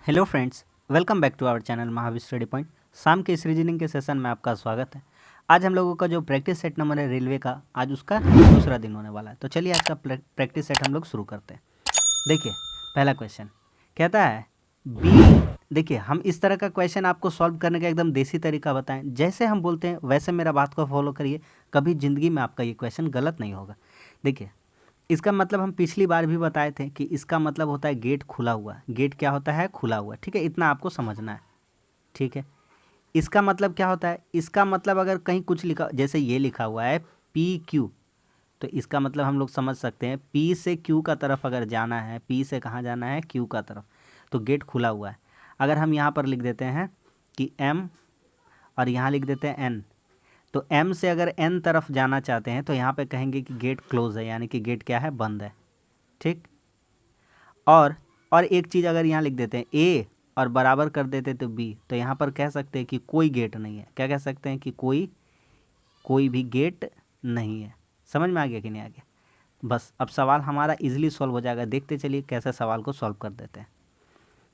Hello friends, welcome back to our channel Mahavir study point. शाम के इस रीजनिंग के सेशन में आपका स्वागत है। आज हम लोगों का जो प्रैक्टिस सेट नंबर है रेलवे का, आज उसका दूसरा दिन होने वाला है। तो चलिए आज का प्रैक्टिस सेट हम लोग शुरू करते हैं। देखिए, पहला क्वेश्चन कहता है बी। देखिए, हम इस तरह का क्वेश्चन आपको सॉल्व करने का एकदम देसी तरीका बताएं, जैसे हम बोलते हैं वैसे मेरा बात को फॉलो करिए। कभी ज़िंदगी में आपका ये क्वेश्चन गलत नहीं होगा। देखिए, इसका मतलब हम पिछली बार भी बताए थे कि इसका मतलब होता है गेट खुला हुआ। गेट क्या होता है? खुला हुआ। ठीक है, इतना आपको समझना है। ठीक है, इसका मतलब क्या होता है? इसका मतलब अगर कहीं कुछ लिखा, जैसे ये लिखा हुआ है पी क्यू, तो इसका मतलब हम लोग समझ सकते हैं पी से क्यू का तरफ अगर जाना है, पी से कहाँ जाना है? क्यू का तरफ, तो गेट खुला हुआ है। अगर हम यहाँ पर लिख देते हैं कि एम और यहाँ लिख देते हैं एन, तो एम से अगर एन तरफ जाना चाहते हैं तो यहाँ पे कहेंगे कि गेट क्लोज है, यानी कि गेट क्या है? बंद है। ठीक। और और एक चीज़ अगर यहाँ लिख देते हैं ए और बराबर कर देते तो बी, तो यहाँ पर कह सकते हैं कि कोई गेट नहीं है। क्या कह सकते हैं? कि कोई भी गेट नहीं है। समझ में आ गया कि नहीं आ गया? बस अब सवाल हमारा इजीली सॉल्व हो जाएगा। देखते चलिए कैसे सवाल को सॉल्व कर देते हैं।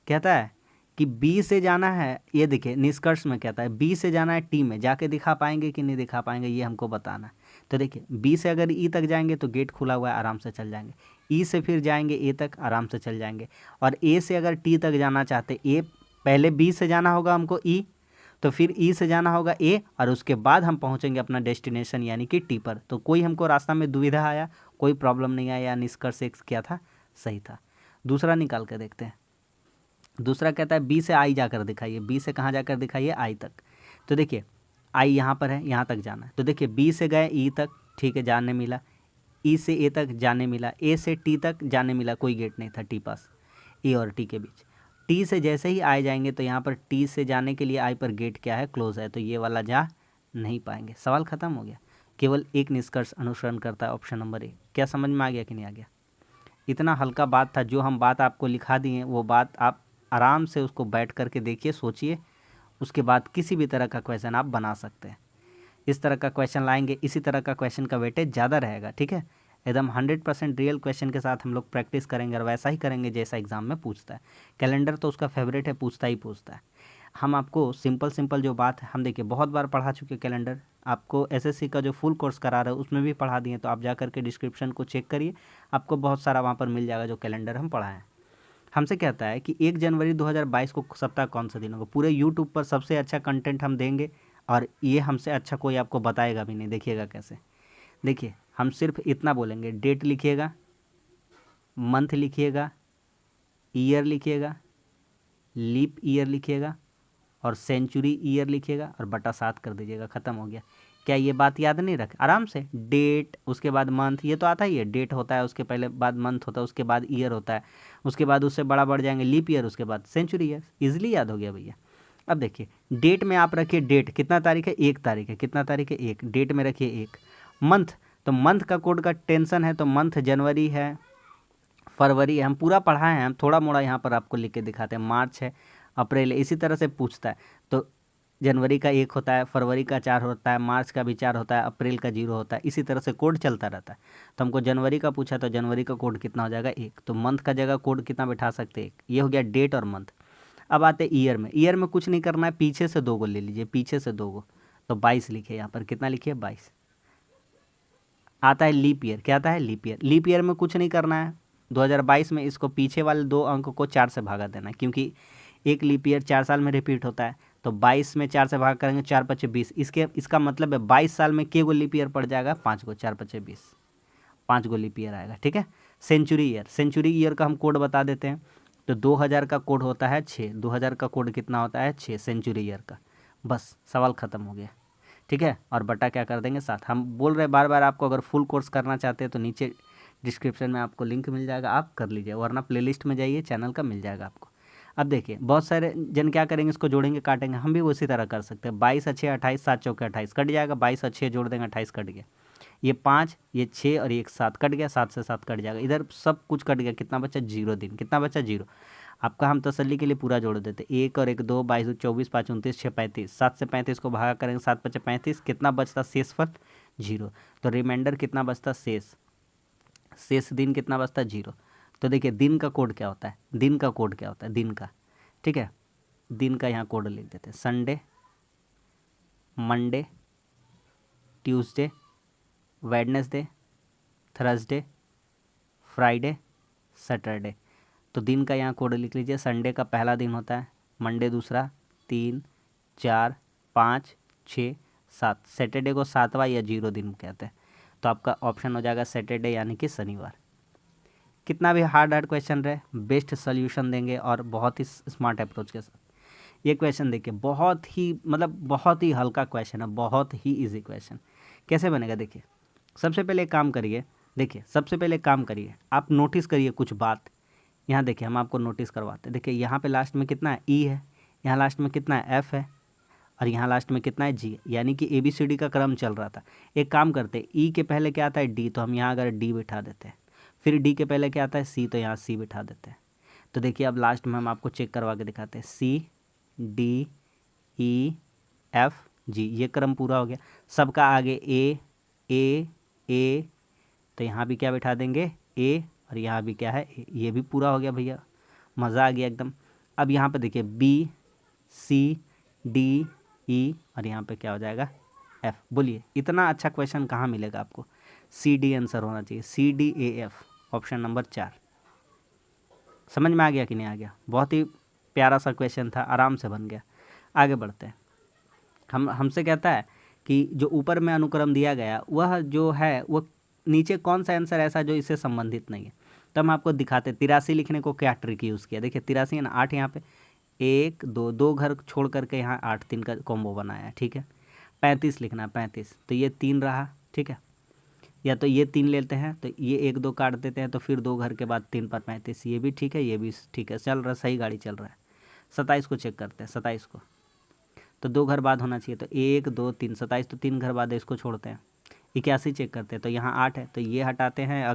कहता है कि बी से जाना है, ये देखिए निष्कर्ष में कहता है बी से जाना है टी में, जाके दिखा पाएंगे कि नहीं दिखा पाएंगे, ये हमको बताना है। तो देखिए, बी से अगर ई तक जाएंगे तो गेट खुला हुआ है, आराम से चल जाएंगे। ई से फिर जाएंगे ए तक, आराम से चल जाएंगे। और ए से अगर टी तक जाना चाहते, ए पहले बी से जाना होगा हमको ई, तो फिर ई से जाना होगा ए, और उसके बाद हम पहुंचेंगे अपना डेस्टिनेशन यानी कि टी पर। तो कोई हमको रास्ता में दुविधा आया, कोई प्रॉब्लम नहीं आया, निष्कर्ष एक क्या था? सही था। दूसरा निकाल के देखते हैं। दूसरा कहता है बी से आई जाकर दिखाइए। बी से कहाँ जाकर दिखाइए? आई तक। तो देखिए, आई यहाँ पर है, यहाँ तक जाना है। तो देखिए, बी से गए ई तक, ठीक है, जाने मिला। ई से ए तक जाने मिला। ए से टी तक जाने मिला, कोई गेट नहीं था टी पास, ए और टी के बीच। टी से जैसे ही आए जाएंगे तो यहाँ पर टी से जाने के लिए आई पर गेट क्या है? क्लोज है, तो ये वाला जा नहीं पाएंगे। सवाल खत्म हो गया। केवल एक निष्कर्ष अनुसरण करता है, ऑप्शन नंबर ए। क्या समझ में आ गया कि नहीं आ गया? इतना हल्का बात था। जो हम बात आपको लिखा दिए वो बात आप आराम से उसको बैठ करके देखिए, सोचिए, उसके बाद किसी भी तरह का क्वेश्चन आप बना सकते हैं। इस तरह का क्वेश्चन लाएंगे, इसी तरह का क्वेश्चन का वेटेज ज़्यादा रहेगा। ठीक है, एकदम 100% रियल क्वेश्चन के साथ हम लोग प्रैक्टिस करेंगे और वैसा ही करेंगे जैसा एग्जाम में पूछता है। कैलेंडर तो उसका फेवरेट है, पूछता ही पूछता है। हम आपको सिंपल सिंपल जो बात है, हम देखिए बहुत बार पढ़ा चुके कैलेंडर। आपको एसएससी का जो फुल कोर्स करा रहे हैं उसमें भी पढ़ा दिए, तो आप जा करके डिस्क्रिप्शन को चेक करिए, आपको बहुत सारा वहाँ पर मिल जाएगा जो कैलेंडर हम पढ़ाएं। हमसे कहता है कि 1 जनवरी 2022 को सप्ताह कौन सा दिन होगा। पूरे यूट्यूब पर सबसे अच्छा कंटेंट हम देंगे और ये हमसे अच्छा कोई आपको बताएगा भी नहीं। देखिएगा कैसे। देखिए, हम सिर्फ इतना बोलेंगे, डेट लिखिएगा, मंथ लिखिएगा, ईयर लिखिएगा, लीप ईयर लिखिएगा और सेंचुरी ईयर लिखिएगा और बटा 7 कर दीजिएगा, ख़त्म हो गया। क्या ये बात याद नहीं रख? आराम से डेट, उसके बाद मंथ, ये तो आता ही है। डेट होता है, उसके पहले बाद मंथ होता है, उसके बाद ईयर होता है, उसके बाद उससे बड़ा बढ़ जाएंगे लीप ईयर, उसके बाद सेंचुरी ईयर। इजीली याद हो गया भैया। अब देखिए, डेट में आप रखिए, डेट कितना तारीख है? 1 तारीख है। कितना तारीख है? 1। डेट में रखिए 1। मंथ, तो मंथ का कोड का टेंशन है, तो मंथ जनवरी है, फरवरी है, हम पूरा पढ़ाए हैं। हम थोड़ा मोड़ा यहाँ पर आपको लिख के दिखाते हैं। मार्च है, अप्रैल है, इसी तरह से पूछता है। तो जनवरी का 1 होता है, फरवरी का 4 होता है, मार्च का भी 4 होता है, अप्रैल का 0 होता है, इसी तरह से कोड चलता रहता है। तो हमको जनवरी का पूछा, तो जनवरी का कोड कितना हो जाएगा? 1। तो मंथ का जगह कोड कितना बैठा सकते हैं? 1। ये हो गया डेट और मंथ। अब आते ईयर में। ईयर में कुछ नहीं करना है, पीछे से 2 गो ले लीजिए, पीछे से 2 गो। तो 22 लिखिए यहाँ पर। कितना लिखिए? 22। आता है लीप ईयर। क्या आता है? Leap year. लीप ईयर में कुछ नहीं करना है। 2022 में इसको पीछे वाले 2 अंक को 4 से भागा देना है, क्योंकि एक लीप ईयर 4 साल में रिपीट होता है। तो 22 में 4 से भाग करेंगे, 4 पचे 20। इसका मतलब है 22 साल में के गो लीप ईयर पड़ जाएगा? 5 गो। 4 पचे 20, 5 गो लीप ईयर आएगा। ठीक है। सेंचुरी ईयर, सेंचुरी ईयर का हम कोड बता देते हैं। तो 2000 का कोड होता है 6। 2000 का कोड कितना होता है? 6 सेंचुरी ईयर का। बस सवाल ख़त्म हो गया। ठीक है, और बटा क्या कर देंगे? 7। हम बोल रहे बार बार आपको, अगर फुल कोर्स करना चाहते हैं तो नीचे डिस्क्रिप्शन में आपको लिंक मिल जाएगा, आप कर लीजिए, वरना प्लेलिस्ट में जाइए, चैनल का मिल जाएगा आपको। अब देखिए, बहुत सारे जन क्या करेंगे, इसको जोड़ेंगे काटेंगे। हम भी उसी तरह कर सकते हैं। 22 अच्छे 28, 7 चौके 28 कट जाएगा। 22 अच्छे जोड़ देंगे, 28 कट गया। ये 5, ये 6 और ये 7 कट गया। 7 से 7 कट जाएगा, इधर सब कुछ कट गया। कितना बचा? 0 दिन। कितना बचा? 0। आपका हम तसल्ली के लिए पूरा जोड़ देते। 1 और 1 2, 22 24, 5 29, 6 35। 7 से 35 को भागा करेंगे, 7 पचे 35। कितना बचता? शेषफल 0। तो रिमाइंडर कितना बचता? शेष दिन कितना बचता? 0। तो देखिए, दिन का कोड क्या होता है? दिन का कोड क्या होता है? दिन का ठीक है। दिन का यहाँ कोड लिख देते हैं, Sunday, Monday, Tuesday, Wednesday, Thursday, Friday, Saturday. तो दिन का यहाँ कोड लिख लीजिए। संडे का पहला दिन होता है, मंडे दूसरा, 3, 4, 5, 6, 7। सैटरडे को 7वां या 0 दिन कहते हैं। तो आपका ऑप्शन हो जाएगा सैटरडे यानी कि शनिवार। कितना भी हार्ड क्वेश्चन रहे, बेस्ट सोल्यूशन देंगे और बहुत ही स्मार्ट अप्रोच के साथ। ये क्वेश्चन देखिए, बहुत ही मतलब बहुत ही हल्का क्वेश्चन है, बहुत ही इजी क्वेश्चन। कैसे बनेगा देखिए, सबसे पहले एक काम करिए, देखिए सबसे पहले एक काम करिए, आप नोटिस करिए कुछ बात। यहाँ देखिए हम आपको नोटिस करवाते हैं। देखिए यहाँ पे लास्ट में कितना है, ई है, यहाँ लास्ट में कितना है, एफ है, और यहाँ लास्ट में कितना है, जी। यानी कि ABCD का क्रम चल रहा था। एक काम करते हैं, ई के पहले क्या आता है, डी, तो हम यहाँ अगर डी बिठा देते हैं। फिर डी के पहले क्या आता है, सी, तो यहाँ सी बिठा देते हैं। तो देखिए अब लास्ट में हम आपको चेक करवा के दिखाते हैं, C, D, E, F, G, ये क्रम पूरा हो गया। सबका आगे A, तो यहाँ भी क्या बिठा देंगे, A, और यहाँ भी क्या है, A, ये भी पूरा हो गया भैया, मज़ा आ गया एकदम। अब यहाँ पे देखिए B, C, D, E, और यहाँ पे क्या हो जाएगा, F। बोलिए इतना अच्छा क्वेश्चन कहाँ मिलेगा आपको। CD आंसर होना चाहिए, CDAF, ऑप्शन नंबर 4। समझ में आ गया कि नहीं आ गया? बहुत ही प्यारा सा क्वेश्चन था, आराम से बन गया। आगे बढ़ते हैं। हमसे कहता है कि जो ऊपर में अनुक्रम दिया गया वह जो है वो नीचे कौन सा आंसर ऐसा जो इससे संबंधित नहीं है। तो हम आपको दिखाते, 83 लिखने को क्या ट्रिक यूज़ किया। देखिए 83 है ना, 8 यहाँ पे, 1 2 2 घर छोड़ करके यहाँ 8 3 का कॉम्बो बनाया है, ठीक है। 35 लिखना है, 35, तो ये 3 रहा, ठीक है। या तो ये 3 लेते हैं, तो ये 1 2 काट देते हैं, तो फिर 2 घर के बाद 3 पर 35, ये भी ठीक है, ये भी ठीक है, चल रहा, सही गाड़ी चल रहा है। 27 को चेक करते हैं, 27 को, तो 2 घर बाद होना चाहिए, तो 1 2 3, 27 तो 3 घर बाद है, इसको छोड़ते हैं। 81 चेक करते हैं, तो यहाँ 8 है, तो ये हटाते हैं,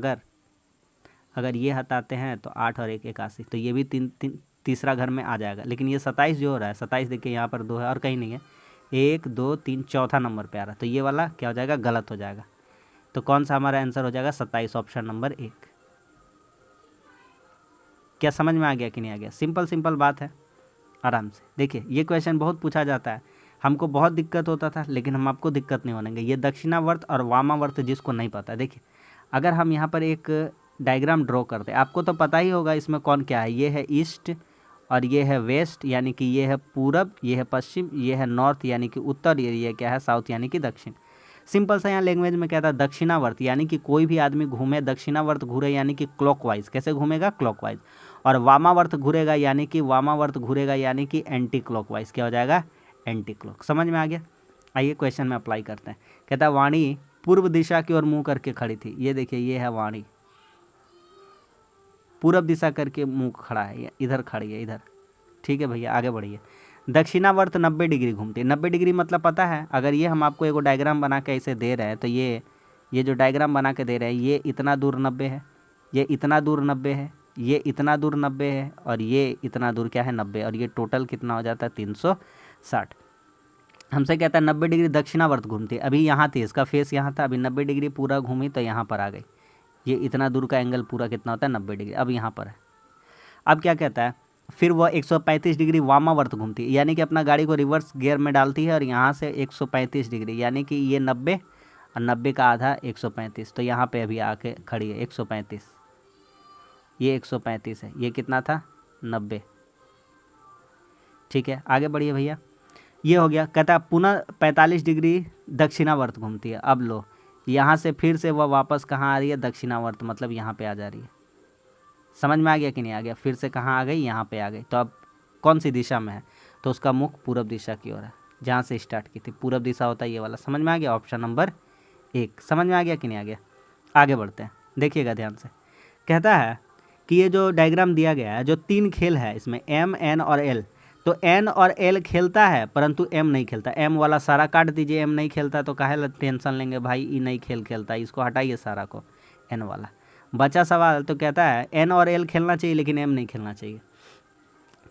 अगर ये हटाते हैं तो 8 और 1 81, तो ये भी तीसरा घर में आ जाएगा। लेकिन ये 27 जो हो रहा है, 27 देखिए यहाँ पर 2 है और कहीं नहीं है, 1 2 3 चौथा नंबर पे आ रहा है, तो ये वाला क्या हो जाएगा, गलत हो जाएगा। तो कौन सा हमारा आंसर हो जाएगा, 27, ऑप्शन नंबर 1। क्या समझ में आ गया कि नहीं आ गया? सिंपल बात है, आराम से। देखिए ये क्वेश्चन बहुत पूछा जाता है, हमको बहुत दिक्कत होता था, लेकिन हम आपको दिक्कत नहीं होनेंगे। ये दक्षिणावर्त और वामावर्त जिसको नहीं पता, देखिए अगर हम यहाँ पर एक डायग्राम ड्रॉ करते हैं, आपको तो पता ही होगा इसमें कौन क्या है। ये है ईस्ट और ये है वेस्ट, यानी कि ये है पूरब, ये है पश्चिम, ये है नॉर्थ यानी कि उत्तर, ये क्या है साउथ यानी कि दक्षिण। सिंपल सा यहाँ लैंग्वेज में कहता है दक्षिणावर्त, यानी कि कोई भी आदमी घूमे, दक्षिणावर्त घूरे यानी कि क्लॉकवाइज। कैसे घूमेगा, क्लॉकवाइज। और वामावर्त घूरेगा यानी कि एंटी क्लॉकवाइज। क्या हो जाएगा, एंटी क्लॉक। समझ में आ गया? आइए क्वेश्चन में अप्लाई करते हैं। कहता है वाणी पूर्व दिशा की ओर मुंह करके खड़ी थी। ये देखिए ये है वाणी, पूरब दिशा करके मुंह खड़ा है, इधर खड़ी है, इधर, ठीक है भैया। आगे बढ़िए। दक्षिणावर्त 90 डिग्री घूमती है। 90 डिग्री मतलब पता है, अगर ये हम आपको एगो डायग्राम बना के ऐसे दे रहे हैं, तो ये जो डायग्राम बना के दे रहे हैं, ये इतना दूर 90 है, ये इतना दूर 90 है, ये इतना दूर 90 है, और ये इतना दूर क्या है, 90, और ये टोटल कितना हो जाता है, 360। हमसे कहता है 90 डिग्री दक्षिणावर्त घूमती है। अभी यहाँ थी, इसका फेस यहाँ था, अभी 90 डिग्री पूरा घूमी तो यहाँ पर आ गई। ये इतना दूर का एंगल पूरा कितना होता है, 90 डिग्री। अब यहाँ पर है। अब क्या कहता है, फिर वह 135 डिग्री वामावर्त घूमती है, यानी कि अपना गाड़ी को रिवर्स गियर में डालती है, और यहाँ से 135 डिग्री, यानी कि ये 90 और 90 का आधा 135, तो यहाँ पे अभी आके खड़ी है 135। ये 135 है, ये कितना था, 90, ठीक है। आगे बढ़िए भैया। ये हो गया। कहता है पुनः 45 डिग्री दक्षिणावर्त घूमती है। अब लो, यहाँ से फिर से वह वापस कहाँ आ रही है, दक्षिणावर्त, मतलब यहाँ पे आ जा रही है। समझ में आ गया कि नहीं आ गया? फिर से कहाँ आ गई, यहाँ पे आ गई। तो अब कौन सी दिशा में है, तो उसका मुख पूरब दिशा की ओर है, जहाँ से स्टार्ट की थी। पूरब दिशा होता है ये वाला। समझ में आ गया? Option number 1। समझ में आ गया कि नहीं आ गया? आगे बढ़ते हैं, देखिएगा ध्यान से। कहता है कि ये जो डायग्राम दिया गया है, जो 3 खेल है इसमें, M, N और L, तो N और L खेलता है परंतु M नहीं खेलता। M वाला सारा काट दीजिए, M नहीं खेलता, तो काहे टेंशन लेंगे भाई, ये नहीं खेलता, इसको हटाइए सारा को, N वाला। बचा सवाल, तो कहता है N और L खेलना चाहिए लेकिन M नहीं खेलना चाहिए।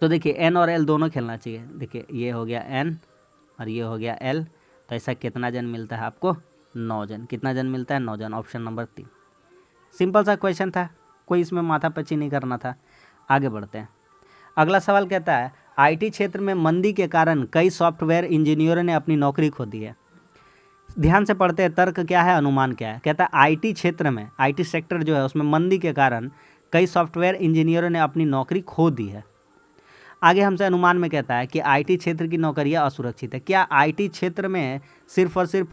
तो देखिए N और L दोनों खेलना चाहिए। देखिए ये हो गया N और ये हो गया L, तो ऐसा कितना जन मिलता है आपको, 9 जन। कितना जन मिलता है, 9 जन, ऑप्शन नंबर 3। सिंपल सा क्वेश्चन था, कोई इसमें माथापच्ची नहीं करना था। आगे बढ़ते हैं। अगला सवाल कहता है आईटी क्षेत्र में मंदी के कारण कई सॉफ्टवेयर इंजीनियरों ने अपनी नौकरी खो दी है। ध्यान से पढ़ते हैं, तर्क क्या है, अनुमान क्या है। कहता है आईटी क्षेत्र में, आईटी सेक्टर जो है उसमें मंदी के कारण कई सॉफ्टवेयर इंजीनियरों ने अपनी नौकरी खो दी है। आगे हमसे अनुमान में कहता है कि आईटी क्षेत्र की नौकरियां असुरक्षित है। क्या आईटी क्षेत्र में सिर्फ और सिर्फ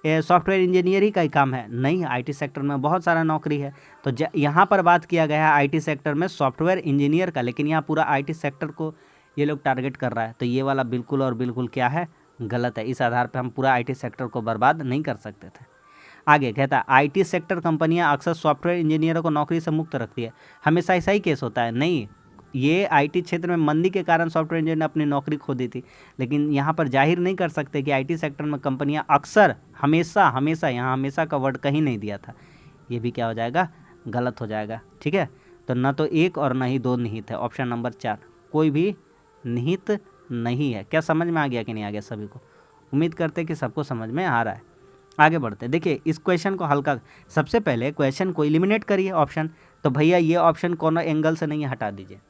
सॉफ्टवेयर इंजीनियर ही का ही काम है? नहीं, आईटी सेक्टर में बहुत सारा नौकरी है। तो यहाँ पर बात किया गया है आईटी सेक्टर में सॉफ्टवेयर इंजीनियर का, लेकिन यहाँ पूरा आईटी सेक्टर को ये लोग टारगेट कर रहा है। तो ये वाला बिल्कुल और बिल्कुल क्या है, गलत है। इस आधार पर हम पूरा आईटी सेक्टर को बर्बाद नहीं कर सकते थे। आगे कहता है आईटी सेक्टर कंपनियां अक्सर सॉफ्टवेयर इंजीनियरों को नौकरी से मुक्त रखती है। हमेशा ऐसा ही केस होता है? नहीं, ये आईटी क्षेत्र में मंदी के कारण सॉफ्टवेयर इंजीनियर ने अपनी नौकरी खो दी थी, लेकिन यहाँ पर जाहिर नहीं कर सकते कि आईटी सेक्टर में कंपनियां अक्सर, हमेशा, हमेशा, यहाँ हमेशा का वर्ड कहीं नहीं दिया था। ये भी क्या हो जाएगा, गलत हो जाएगा। ठीक है, तो न तो एक और न ही दो निहित है। ऑप्शन नंबर 4 कोई भी निहित नहीं है। क्या समझ में आ गया कि नहीं आ गया सभी को? उम्मीद करते हैं कि सबको समझ में आ रहा है। आगे बढ़ते हैं। देखिए इस क्वेश्चन को हल्का, सबसे पहले क्वेश्चन को एलिमिनेट करिए ऑप्शन। तो भैया ये ऑप्शन कॉर्नर एंगल से नहीं है, हटा दीजिए।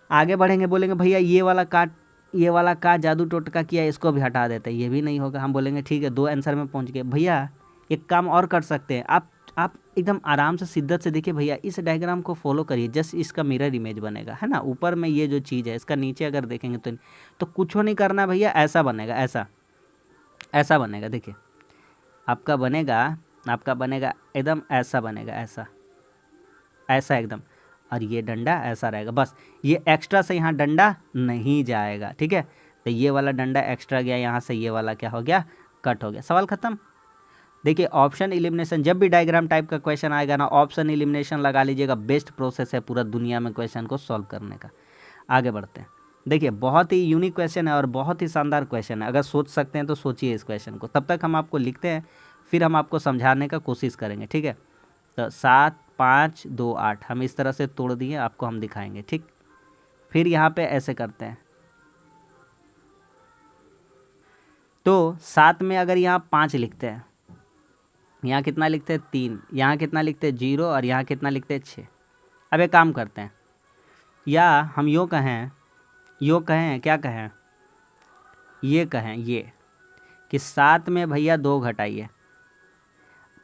आगे बढ़ेंगे, बोलेंगे भैया ये वाला का जादू टोटका किया, इसको भी हटा देते हैं, ये भी नहीं होगा। हम बोलेंगे ठीक है, 2 आंसर में पहुंच गए। भैया एक काम और कर सकते हैं, आप एकदम आराम से शिद्दत से देखिए भैया, इस डायग्राम को फॉलो करिए, जस्ट इसका मिरर इमेज बनेगा, है ना। ऊपर में ये जो चीज़ है इसका नीचे अगर देखेंगे तो कुछ नहीं करना भैया, ऐसा बनेगा, ऐसा बनेगा। देखिए आपका बनेगा एकदम ऐसा बनेगा, ऐसा एकदम, और ये डंडा ऐसा रहेगा। बस ये एक्स्ट्रा से यहाँ डंडा नहीं जाएगा। ठीक है, तो ये वाला डंडा एक्स्ट्रा गया यहाँ से, ये वाला क्या हो गया, कट हो गया। सवाल खत्म। देखिए ऑप्शन एलिमिनेशन, जब भी डायग्राम टाइप का क्वेश्चन आएगा ना, ऑप्शन एलिमिनेशन लगा लीजिएगा। बेस्ट प्रोसेस है पूरा दुनिया में क्वेश्चन को सॉल्व करने का। आगे बढ़ते हैं। देखिए बहुत ही यूनिक क्वेश्चन है और बहुत ही शानदार क्वेश्चन है। अगर सोच सकते हैं तो सोचिए इस क्वेश्चन को। तब तक हम आपको लिखते हैं, फिर हम आपको समझाने का कोशिश करेंगे। ठीक है, तो 7 5 2 8 हम इस तरह से तोड़ दिए, आपको हम दिखाएंगे। ठीक, फिर यहाँ पे ऐसे करते हैं। तो 7 में अगर यहाँ 5 लिखते हैं, यहाँ कितना लिखते हैं 3, यहाँ कितना लिखते हैं 0, और यहाँ कितना लिखते हैं 6। अब एक काम करते हैं, या हम यूँ कहें क्या कहें, ये कहें ये कि 7 में भैया 2 घटाइए,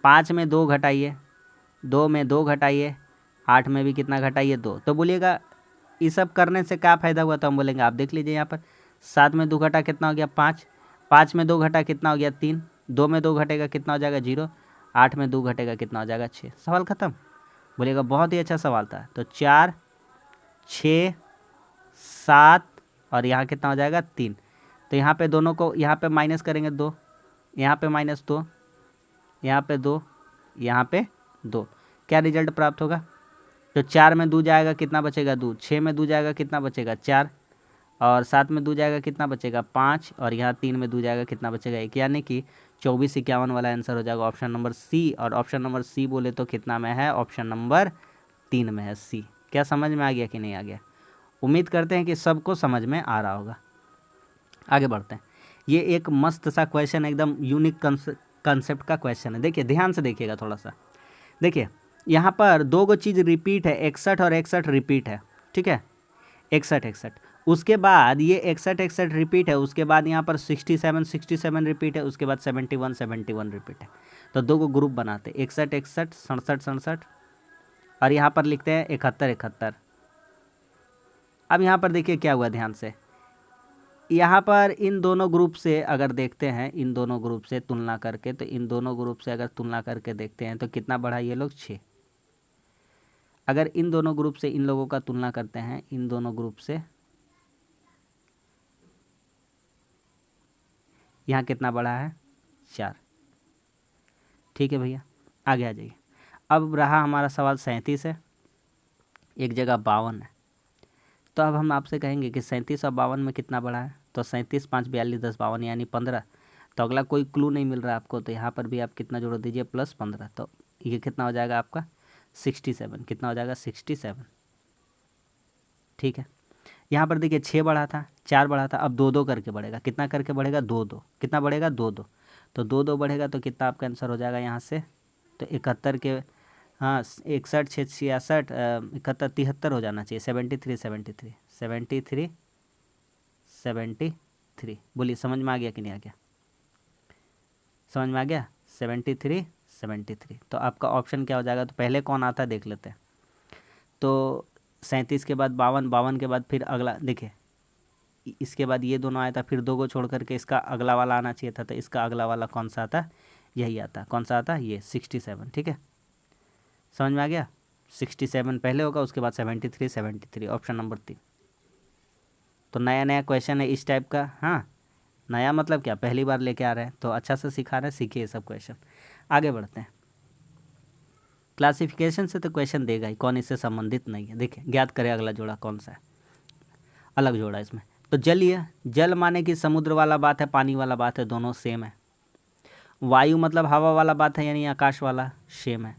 5 में 2 घटाइए, 2 में 2 घटाइए, 8 में भी कितना घटाइए 2। तो बोलिएगा ये सब करने से क्या फ़ायदा हुआ? तो हम बोलेंगे आप देख लीजिए यहाँ पर 7 में 2 घटा कितना हो गया 5, 5 में 2 घटा कितना हो गया 3, 2 में 2 घटेगा कितना हो जाएगा 0, 8 में 2 घटेगा कितना हो जाएगा 6। सवाल ख़त्म। बोलिएगा बहुत ही अच्छा सवाल था। तो 4 6 7 और यहाँ कितना हो जाएगा 3। तो यहाँ पे दोनों को यहाँ पे माइनस करेंगे 2, यहाँ पे माइनस 2, यहाँ पे 2, यहाँ पे 2, क्या रिजल्ट प्राप्त होगा? तो 4 में 2 जाएगा कितना बचेगा 2, 6 में 2 जाएगा कितना बचेगा 4, और 7 में 2 जाएगा कितना बचेगा 5, और यहाँ 3 में 2 जाएगा कितना बचेगा 1। यानी कि 2451 वाला आंसर हो जाएगा ऑप्शन नंबर सी। और ऑप्शन नंबर सी बोले तो कितना में है? ऑप्शन नंबर 3 में है, सी। क्या समझ में आ गया कि नहीं आ गया? उम्मीद करते हैं कि सबको समझ में आ रहा होगा। आगे बढ़ते हैं। ये एक मस्त सा क्वेश्चन, एकदम यूनिक कंसेप्ट का क्वेश्चन है। देखिए ध्यान से देखिएगा थोड़ा सा। देखिए यहाँ पर 2 चीज़ रिपीट है, 61 और 61 रिपीट है। ठीक है, 61 उसके बाद ये 61 रिपीट है, उसके बाद यहाँ पर 67 रिपीट है, उसके बाद 71 रिपीट है। तो 2 ग्रुप बनाते हैं, 61 67 और यहाँ पर लिखते हैं 71। अब यहाँ पर देखिए क्या हुआ, ध्यान से। यहाँ पर इन दोनों ग्रुप से अगर देखते हैं, इन दोनों ग्रुप से तुलना करके, तो इन दोनों ग्रुप से अगर तुलना करके देखते हैं तो कितना बढ़ा ये लोग 6। अगर इन दोनों ग्रुप से इन लोगों का तुलना करते हैं, इन दोनों ग्रुप से यहाँ कितना बढ़ा है 4। ठीक है भैया, आगे आ जाइए। अब रहा हमारा सवाल 37 है, एक जगह 52 है। तो अब हम आपसे कहेंगे कि 37 और 52 में कितना बढ़ा है? तो 37 5 42 10 52 यानी 15। तो अगला कोई क्लू नहीं मिल रहा आपको, तो यहाँ पर भी आप कितना जोड़ दीजिए +15। तो ये कितना हो जाएगा आपका 67। कितना हो जाएगा 67। ठीक है, यहाँ पर देखिए 6 बढ़ा था, 4 बढ़ा था, अब 2 करके बढ़ेगा। कितना करके बढ़ेगा 2 कितना बढ़ेगा 2 तो 2 बढ़ेगा तो कितना आपका आंसर हो जाएगा यहाँ से? तो 71 के, हाँ 61 6 66 71 73 हो जाना चाहिए, 73 73 73। बोलिए समझ में आ गया कि नहीं आ गया? समझ में आ गया? 73 73। तो आपका ऑप्शन क्या हो जाएगा? तो पहले कौन आता है देख लेते हैं। तो 37 के बाद 52, 52 के बाद फिर अगला देखिए, इसके बाद ये दोनों आया था, फिर दो को छोड़ करके इसका अगला वाला आना चाहिए था। तो इसका अगला वाला कौन सा आता? यही आता। कौन सा आता? ये 67। ठीक है, समझ में आ गया? 67 पहले होगा, उसके बाद 73 73, ऑप्शन नंबर 3। तो नया नया क्वेश्चन है इस टाइप का। हाँ, नया मतलब क्या, पहली बार लेके आ रहे हैं तो अच्छा से सिखा रहे हैं, सीखिए सब क्वेश्चन। आगे बढ़ते हैं। क्लासिफिकेशन से तो क्वेश्चन देगा ही, कौन इससे संबंधित नहीं है। देखिए, ज्ञात करें अगला जोड़ा कौन सा है, अलग जोड़ा इसमें। तो जलीय, जल माने कि समुद्र वाला बात है, पानी वाला बात है, दोनों सेम है। वायु मतलब हवा वाला बात है, यानी आकाश वाला, सेम है।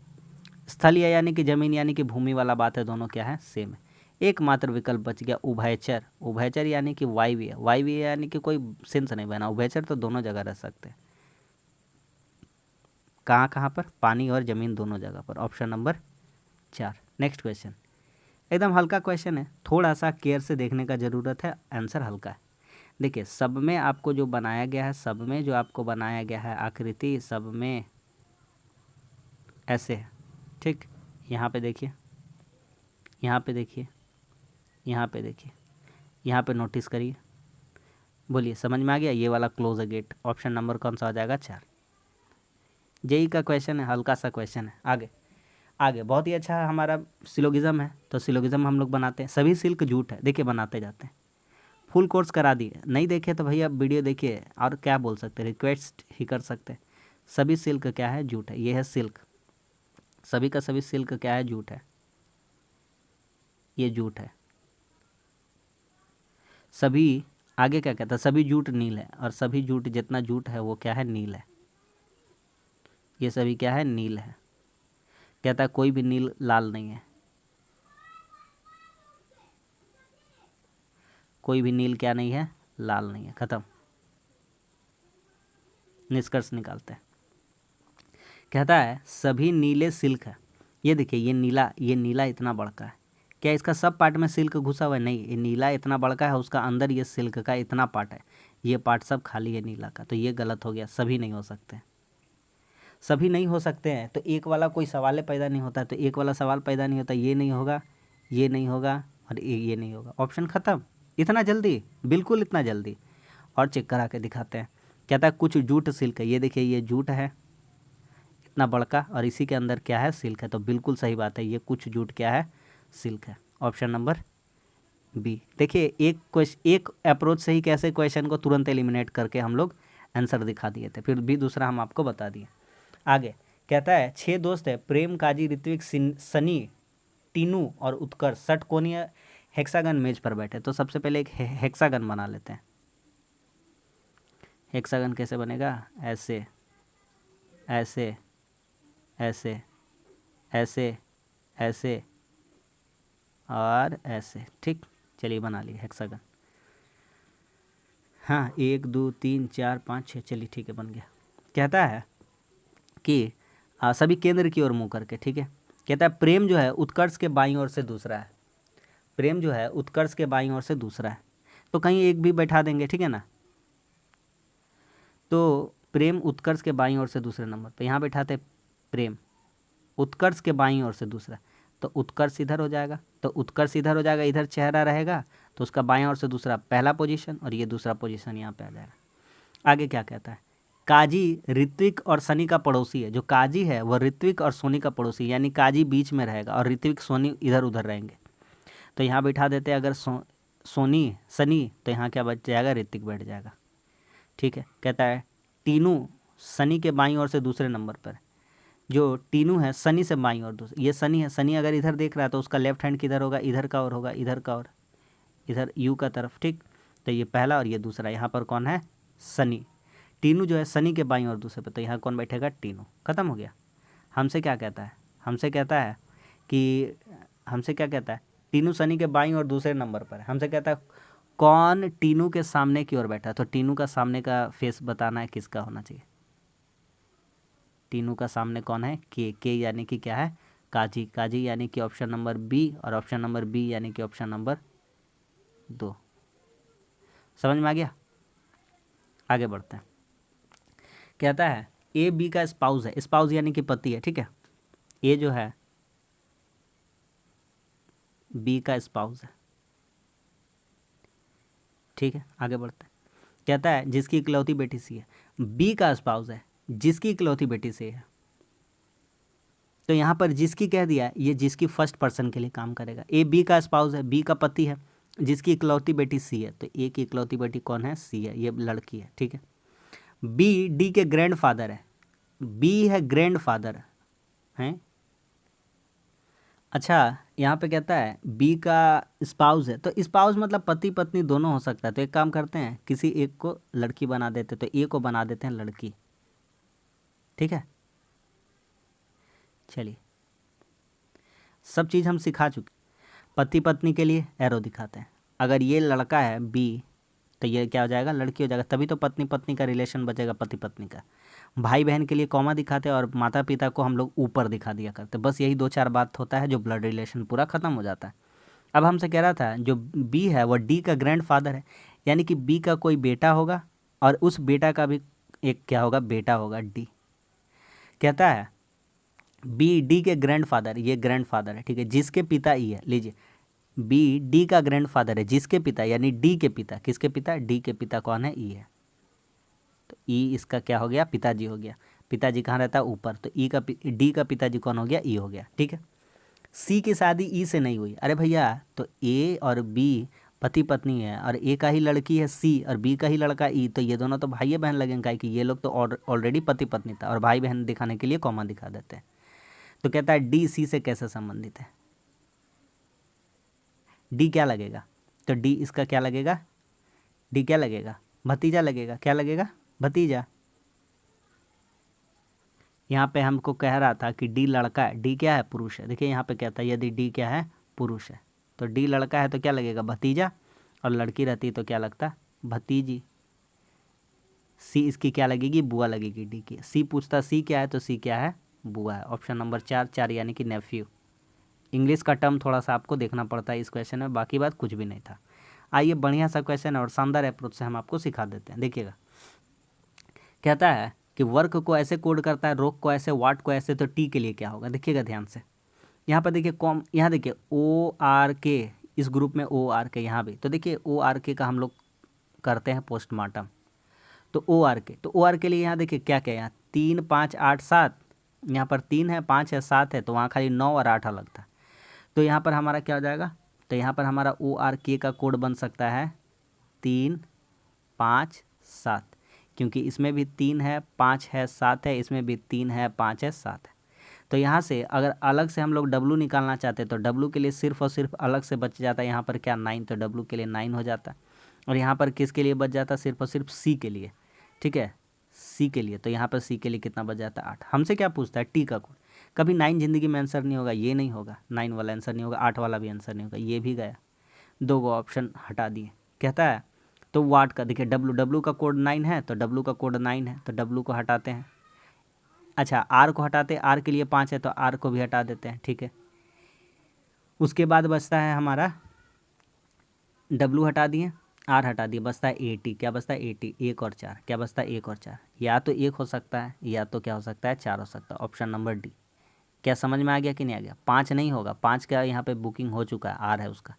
स्थलीय यानी कि जमीन यानी कि भूमि वाला बात है, दोनों क्या है? सेम है। एकमात्र विकल्प बच गया उभयचर। उभयचर यानी कि वायवीय। वायवीय यानी कि कोई सेंस नहीं बना, उभयचर तो दोनों जगह रह सकते हैं। कहाँ कहाँ पर? पानी और ज़मीन दोनों जगह पर, ऑप्शन नंबर 4। नेक्स्ट क्वेश्चन एकदम हल्का क्वेश्चन है, थोड़ा सा केयर से देखने का ज़रूरत है, आंसर हल्का है। देखिए, सब में आपको जो बनाया गया है, सब में जो आपको बनाया गया है आकृति, सब में ऐसे है। ठीक, यहाँ पे देखिए, यहाँ पे देखिए, यहाँ पे देखिए, यहाँ पे नोटिस करिए। बोलिए समझ में आ गया? ये वाला close the gate, option number कौन सा हो जाएगा? 4। जेई का क्वेश्चन है, हल्का सा क्वेश्चन है। आगे आगे बहुत ही अच्छा है, हमारा सिलोगिज्म है। तो सिलोगिज्म हम लोग बनाते हैं। सभी सिल्क जूट है, देखिए बनाते जाते हैं। फुल कोर्स करा दिए, नहीं देखे तो भैया वीडियो देखिए, और क्या बोल सकते हैं, रिक्वेस्ट ही कर सकते हैं। सभी सिल्क क्या है? जूट है। ये है सिल्क, सभी का सभी सिल्क क्या है? जूट है, ये जूट है। सभी आगे क्या कहता है? सभी जूट नील है, और सभी जूट जितना जूट है वो क्या है? नील है। ये सभी क्या है? नील है। कहता है कोई भी नील लाल नहीं है, कोई भी नील क्या नहीं है? लाल नहीं है। खत्म, निष्कर्ष निकालते हैं। कहता है सभी नीले सिल्क है। ये देखिए, ये नीला इतना बड़का है, क्या इसका सब पार्ट में सिल्क घुसा हुआ है? नहीं, ये नीला इतना बड़का है, उसका अंदर ये सिल्क का इतना पार्ट है, ये पार्ट सब खाली है नीला का। तो ये गलत हो गया, सभी नहीं हो सकते। सभी नहीं हो सकते हैं तो एक वाला कोई सवाल पैदा नहीं होता, तो एक वाला सवाल पैदा नहीं होता, ये नहीं होगा, ये नहीं होगा, और ये नहीं होगा। ऑप्शन ख़त्म। इतना जल्दी? बिल्कुल इतना जल्दी। और चेक करा के दिखाते हैं। कहता है कुछ जूट सिल्क है। ये देखिए, ये जूट है इतना बड़का, और इसी के अंदर क्या है? सिल्क है। तो बिल्कुल सही बात है, ये कुछ जूट क्या है? सिल्क है, ऑप्शन नंबर बी। देखिए, एक अप्रोच से ही कैसे क्वेश्चन को तुरंत एलिमिनेट करके हम लोग आंसर दिखा दिए थे, फिर भी दूसरा हम आपको बता दिए। आगे कहता है 6 दोस्त है, प्रेम, काजी, ऋत्विक, सनी, टीनू और उत्कर्ष षटकोणीय हेक्सागन मेज पर बैठे। तो सबसे पहले एक हेक्सागन बना लेते हैं। हेक्सागन कैसे बनेगा? ऐसे ऐसे ऐसे ऐसे ऐसे और ऐसे। ठीक, चलिए बना लिए हेक्सागन। हाँ, 1 2 3 4 5 6, चलिए ठीक है, बन गया। कहता है कि सभी केंद्र की ओर मुँह करके। ठीक है, कहता है प्रेम जो है उत्कर्ष के बाईं ओर से दूसरा है। प्रेम जो है उत्कर्ष के बाईं ओर से दूसरा है, तो कहीं एक भी बैठा देंगे, ठीक है ना। तो प्रेम उत्कर्ष के बाईं ओर से दूसरे नंबर पे, यहाँ बैठाते प्रेम, उत्कर्ष के बाईं ओर से दूसरा, तो उत्कर्ष इधर हो जाएगा, तो उत्कर्ष इधर हो जाएगा, इधर चेहरा रहेगा, तो उसका बाईं ओर से दूसरा पहला पोजीशन, और ये दूसरा पोजीशन यहाँ पे आ जाएगा। आगे क्या कहता है? काजी ऋत्विक और सनी का पड़ोसी है। जो काजी है वह ऋत्विक और सोनी का पड़ोसी, यानी काजी बीच में रहेगा और ऋत्विक सोनी इधर उधर रहेंगे। तो यहाँ बैठा देते हैं, अगर सोनी सनी, तो यहाँ क्या बच जाएगा? ऋत्विक बैठ जाएगा। ठीक है, कहता है टीनू सनी के बाईं ओर से दूसरे नंबर पर। जो टीनू है सनी से बाईं ओर दूसरे, ये सनी है, सनी अगर इधर देख रहा है तो उसका लेफ्ट हैंड किधर होगा? इधर का, और होगा इधर का, और इधर यू का तरफ। ठीक, तो ये पहला और ये दूसरा, यहाँ पर कौन है? सनी। टीनू जो है सनी के बाईं ओर दूसरे पर, तो यहाँ कौन बैठेगा? टीनू। खत्म हो गया। हमसे क्या कहता है? हमसे कहता है कि हमसे क्या कहता है? टीनू सनी के बाईं ओर दूसरे नंबर पर है। हमसे कहता है कौन टीनू के सामने की ओर बैठा है, तो टीनू का सामने का फेस बताना है, किसका होना चाहिए? टीनू का सामने कौन है? के यानी कि क्या है? काजी। काजी यानी कि ऑप्शन नंबर बी, और ऑप्शन नंबर बी यानी कि ऑप्शन नंबर 2। समझ में आ गया? आगे बढ़ते हैं। कहता है ए बी का स्पाउस है, स्पाउस यानी कि पति है, ठीक है। ए जो है बी का स्पाउस है, ठीक है। आगे बढ़ते हैं। कहता है जिसकी इकलौती बेटी सी है, बी का स्पाउस है जिसकी इकलौती बेटी सी है। तो यहाँ पर जिसकी कह दिया, ये जिसकी फर्स्ट पर्सन के लिए काम करेगा। ए बी का स्पाउस है, बी का पति है, जिसकी इकलौती बेटी सी है। तो ए की इकलौती बेटी कौन है? सी है, ये लड़की है, ठीक है। बी डी के ग्रैंड फादर है, बी है ग्रैंड फादर है। अच्छा, यहाँ पे कहता है बी का स्पाउस है, तो स्पाउस मतलब पति पत्नी दोनों हो सकता है। तो एक काम करते हैं, किसी एक को लड़की बना देते, तो ए को बना देते हैं लड़की, ठीक है। चलिए, सब चीज़ हम सिखा चुके। पति पत्नी के लिए एरो दिखाते हैं। अगर ये लड़का है बी, तो ये क्या हो जाएगा? लड़की हो जाएगा, तभी तो पत्नी पत्नी का रिलेशन बचेगा, पति पत्नी का। भाई बहन के लिए कॉमा दिखाते हैं और माता पिता को हम लोग ऊपर दिखा दिया करते। बस यही 2-4 बात होता है, जो ब्लड रिलेशन पूरा ख़त्म हो जाता है। अब हमसे कह रहा था जो बी है वो डी का ग्रैंड फादर है, यानी कि बी का कोई बेटा होगा और उस बेटा का भी एक क्या होगा? बेटा होगा, डी। कहता है बी डी के ग्रैंड फादर, ये ग्रैंड फादर है, ठीक है, जिसके पिता ई है। लीजिए, बी डी का ग्रैंड फादर है जिसके पिता, यानी डी के पिता। किसके पिता? डी के पिता कौन है? ई है। तो ई इसका क्या हो गया? पिताजी हो गया। पिताजी कहाँ रहता है? ऊपर। तो ई का डी का पिताजी कौन हो गया? ई हो गया, ठीक है। सी की शादी ई से नहीं हुई। अरे भैया, तो ए और बी पति पत्नी है और ए का ही लड़की है सी और बी का ही लड़का ई, तो ये दोनों तो भाई बहन लगेंगे, काहे कि ये लोग तो ऑलरेडी पति पत्नी था। और भाई बहन दिखाने के लिए कॉमा दिखा देते हैं। तो कहता है डी सी से कैसे संबंधित है? डी क्या लगेगा? तो डी इसका क्या लगेगा? डी क्या लगेगा? भतीजा लगेगा। क्या लगेगा? भतीजा। यहाँ पे हमको कह रहा था कि डी लड़का है, डी क्या है? पुरुष है। देखिए यहाँ पे कहता है यदि डी क्या है? पुरुष है। तो डी लड़का है तो क्या लगेगा? भतीजा। और लड़की रहती तो क्या लगता? भतीजी। सी इसकी क्या लगेगी? बुआ लगेगी डी की। सी पूछता सी क्या है, तो सी क्या है? बुआ है। ऑप्शन नंबर 4, 4 यानी कि नेफ्यू। इंग्लिश का टर्म थोड़ा सा आपको देखना पड़ता है इस क्वेश्चन में, बाकी बात कुछ भी नहीं था। आइए, बढ़िया सा क्वेश्चन है और शानदार अप्रोच से हम आपको सिखा देते हैं। देखिएगा, कहता है कि वर्क को ऐसे कोड करता है, रोक को ऐसे, वाट को ऐसे, तो टी के लिए क्या होगा? देखिएगा ध्यान से। यहाँ पर देखिए यहाँ देखिए ओ आर के, इस ग्रुप में ओ आर के, यहाँ भी तो देखिए ओ आर के का हम लोग करते हैं पोस्टमार्टम। तो ओ आर के, तो ओ आर के लिए यहाँ देखिए क्या क्या है, यहाँ 3, 5, 8, 7। यहाँ पर 3 है, 5 है, 7 है, तो वहाँ खाली 9 और 8 अलग था। तो यहाँ पर हमारा क्या हो जाएगा? तो यहाँ पर हमारा ओ आर के का कोड बन सकता है 3, 5, 7, क्योंकि इसमें भी 3 है, 5 है, 7 है, इसमें भी 3 है, 5 है, 7 है। तो यहाँ से अगर अलग से हम लोग W निकालना चाहते हैं, तो W के लिए सिर्फ और सिर्फ अलग से बच जाता है यहाँ पर क्या? 9। तो W के लिए 9 हो जाता है। और यहाँ पर किसके लिए बच जाता है? सिर्फ और सिर्फ C के लिए, ठीक है, C के लिए। तो यहाँ पर C के लिए कितना बच जाता है? 8। हमसे क्या पूछता है? T का कोड। कभी 9 जिंदगी में आंसर नहीं होगा, ये नहीं होगा, 9 वाला आंसर नहीं होगा, 8 वाला भी आंसर नहीं होगा, ये भी गया। 2 गो ऑप्शन हटा दिए। कहता है तो वाट का देखिए W का कोड 9 है, तो W का कोड 9 है, तो W को हटाते हैं। अच्छा, R को हटाते हैं, R के लिए 5 है, तो R को भी हटा देते हैं, ठीक है। उसके बाद बचता है हमारा W हटा दिए, R हटा दिए, बचता है 80। क्या बचता है? 80। 1 और 4, क्या बचता है? 1 और 4। या तो 1 हो सकता है, या तो क्या हो सकता है? 4 हो सकता है। Option number D. क्या समझ में आ गया कि नहीं आ गया? 5 नहीं होगा, 5 का यहाँ पे बुकिंग हो चुका है, R है उसका।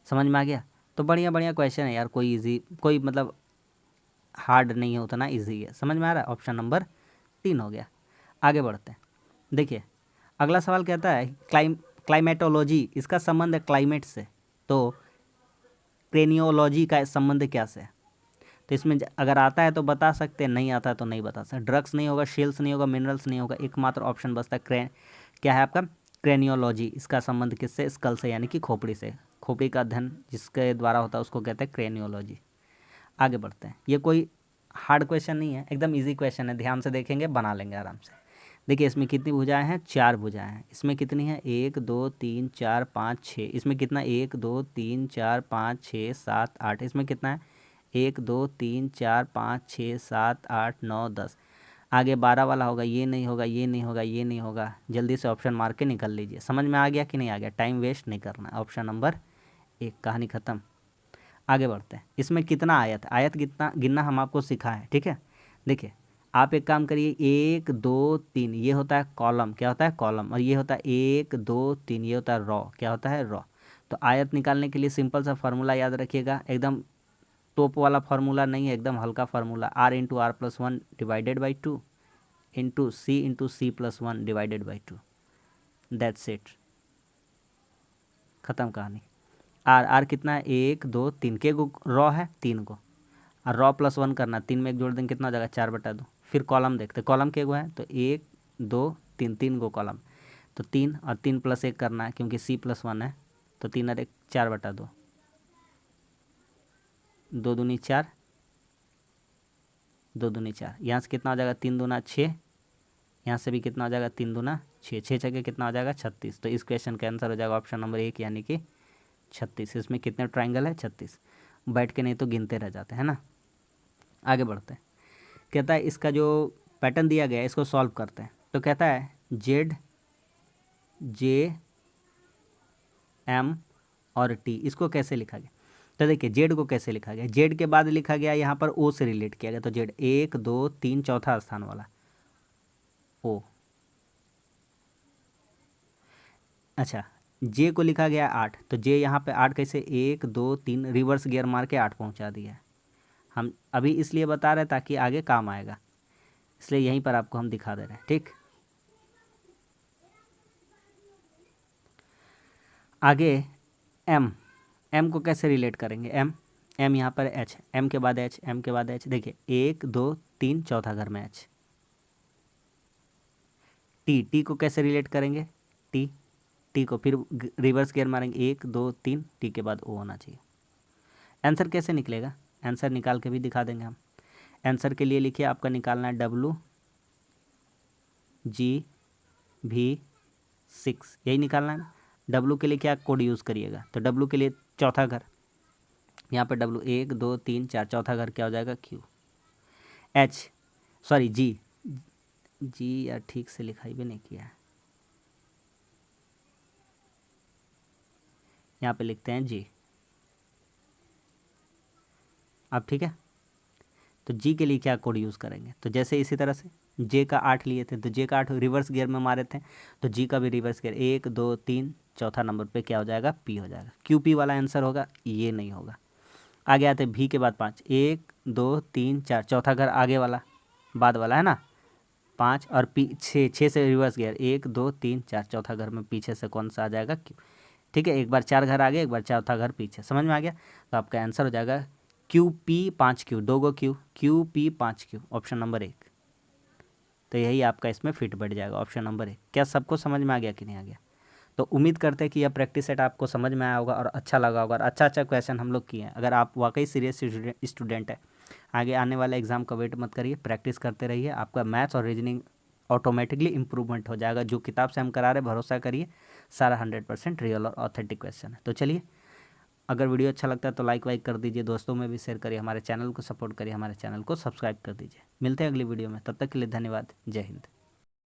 समझ में आ गया? तो बढ़िया बढ़िया क्वेश्चन है यार, कोई इजी, कोई मतलब हार्ड नहीं है, उतना इजी है। समझ में आ रहा है? ऑप्शन नंबर 3 हो गया। आगे बढ़ते हैं। देखिए, अगला सवाल कहता है क्लाइमेटोलॉजी, इसका संबंध है क्लाइमेट से, तो क्रेनियोलॉजी का संबंध क्या से है? तो इसमें अगर आता है तो बता सकते हैं, नहीं आता है तो नहीं बता सकते। ड्रग्स नहीं होगा, शेल्स नहीं होगा, मिनरल्स नहीं होगा, एकमात्र ऑप्शन बचता है क्या है आपका? क्रेनियोलॉजी। इसका संबंध किससे? स्कल से, यानी कि खोपड़ी से। खोपड़ी का अध्ययन जिसके द्वारा होता है उसको कहते हैं क्रेनियोलॉजी। आगे बढ़ते हैं। ये कोई हार्ड क्वेश्चन नहीं है, एकदम इजी क्वेश्चन है, ध्यान से देखेंगे बना लेंगे आराम से। देखिए, इसमें कितनी भुजाएं हैं? 4 भुजाएं हैं। इसमें कितनी है? 1, 2, 3, 4, 5, 6। इसमें कितना? 1, 2, 3, 4, 5, 6, 7, 8। इसमें कितना है? 1, 2, 3, 4, 5, 6, 7, 8, 9, 10। आगे 12 वाला होगा, ये नहीं होगा, ये नहीं होगा, ये नहीं होगा। जल्दी से ऑप्शन मार के निकल लीजिए। समझ में आ गया कि नहीं आ गया? टाइम वेस्ट नहीं करना। ऑप्शन नंबर 1, कहानी ख़त्म। आगे बढ़ते हैं। इसमें कितना आयत, आयत कितना गिनना हम आपको सिखा है, ठीक है। देखिए आप एक काम करिए, 1 2 3 ये होता है कॉलम, क्या होता है कॉलम, और ये होता है 1 2 3 ये होता है रॉ, क्या होता है रॉ। तो आयत निकालने के लिए सिंपल सा फार्मूला याद रखिएगा, एकदम टॉप वाला फार्मूला नहीं है, एकदम हल्का formula, r into r plus 1 divided by 2 into c plus 1 divided by 2, that's it, ख़त्म कहानी। आर आर कितना है, 1 2 3 के गो रॉ है, 3 को, और रॉ प्लस 1 करना, 3 में 1 जोड़ देंगे कितना हो जाएगा, 4/2। फिर कॉलम देखते, कॉलम के गो है तो 1 2 3, 3 गो कॉलम, तो 3 और 3 प्लस 1 करना है क्योंकि सी प्लस 1 है, तो 3 और 1 4/2, 2 दूनी 4, 2 दूनी 4, यहाँ से कितना हो जाएगा 3 दूना 6, यहाँ से भी कितना हो जाएगा 3 दूना 6, 6 छः कितना हो जाएगा 36। तो इस क्वेश्चन का आंसर हो जाएगा ऑप्शन नंबर 1 यानी कि 36। इसमें कितने ट्राइंगल है, 36। बैठ के नहीं तो गिनते रह जाते हैं ना। आगे बढ़ते हैं, कहता है इसका जो पैटर्न दिया गया है इसको सॉल्व करते हैं। तो कहता है जेड जे एम और टी, इसको कैसे लिखा गया। तो देखिए जेड को कैसे लिखा गया, जेड के बाद लिखा गया यहाँ पर ओ से रिलेट किया गया, तो जेड 1 2 3 चौथा स्थान वाला ओ। अच्छा जे को लिखा गया 8, तो जे यहाँ पे 8 कैसे, 1 2 3 रिवर्स गियर मार के 8 पहुँचा दिया है। हम अभी इसलिए बता रहे हैं ताकि आगे काम आएगा, इसलिए यहीं पर आपको हम दिखा दे रहे हैं, ठीक। आगे एम, एम को कैसे रिलेट करेंगे, एम एम यहाँ पर एच, एम के बाद एच, एम के बाद एच, देखिए 1 2 3 चौथा घर में एच। टी, टी को कैसे रिलेट करेंगे, टी, टी को फिर रिवर्स गियर मारेंगे 1 2 3, टी के बाद ओ होना चाहिए। आंसर कैसे निकलेगा, आंसर निकाल के भी दिखा देंगे हम। आंसर के लिए लिखिए आपका निकालना है डब्लू जी भी 6, यही निकालना है ना। डब्लू के लिए क्या कोड यूज़ करिएगा, तो डब्लू के लिए चौथा घर, यहाँ पर डब्लू 1 2 3 4, चौथा घर क्या हो जाएगा क्यू। एच सॉरी जी, जी यार ठीक से लिखाई भी नहीं किया है, यहाँ पे लिखते हैं जी। अब ठीक है, तो जी के लिए क्या कोड यूज़ करेंगे, तो जैसे इसी तरह से जे का 8 लिए थे तो जे का 8 रिवर्स गियर में मारे थे, तो जी का भी रिवर्स गियर 1 2 3 चौथा नंबर पे क्या हो जाएगा, पी हो जाएगा। क्यू पी वाला आंसर होगा, ये नहीं होगा। आगे आते भी के बाद 5, 1 2 3 4, चौथा घर आगे वाला बाद वाला है ना, 5 और पी 6, 6 से रिवर्स गियर 1 2 3 4, चौथा घर में पीछे से कौन सा आ जाएगा, क्यू। ठीक है, एक बार 4 घर आगे, एक बार चौथा घर पीछे, समझ में आ गया। तो आपका आंसर हो जाएगा Q P 5 Q, 2 go Q, Q P 5 Q, option number 1। तो यही आपका इसमें फिट बैठ जाएगा, ऑप्शन नंबर 1। क्या सबको समझ में आ गया कि नहीं आ गया। तो उम्मीद करते हैं कि यह प्रैक्टिस सेट आपको समझ में आया होगा और अच्छा लगा होगा, और अच्छा अच्छा क्वेश्चन हम लोग किए हैं। अगर आप वाकई सीरियस स्टूडेंट है, आगे आने वाले एग्जाम का वेट मत करिए, प्रैक्टिस करते रहिए, आपका मैथ्स और रीजनिंग ऑटोमेटिकली इंप्रूवमेंट हो जाएगा। जो किताब से हम करा रहे भरोसा करिए, सारा 100% रियल और ऑथेंटिक क्वेश्चन है। तो चलिए, अगर वीडियो अच्छा लगता है तो लाइक वाइक कर दीजिए, दोस्तों में भी शेयर करिए, हमारे चैनल को सपोर्ट करिए, हमारे चैनल को सब्सक्राइब कर दीजिए। मिलते हैं अगली वीडियो में, तब तक के लिए धन्यवाद, जय हिंद।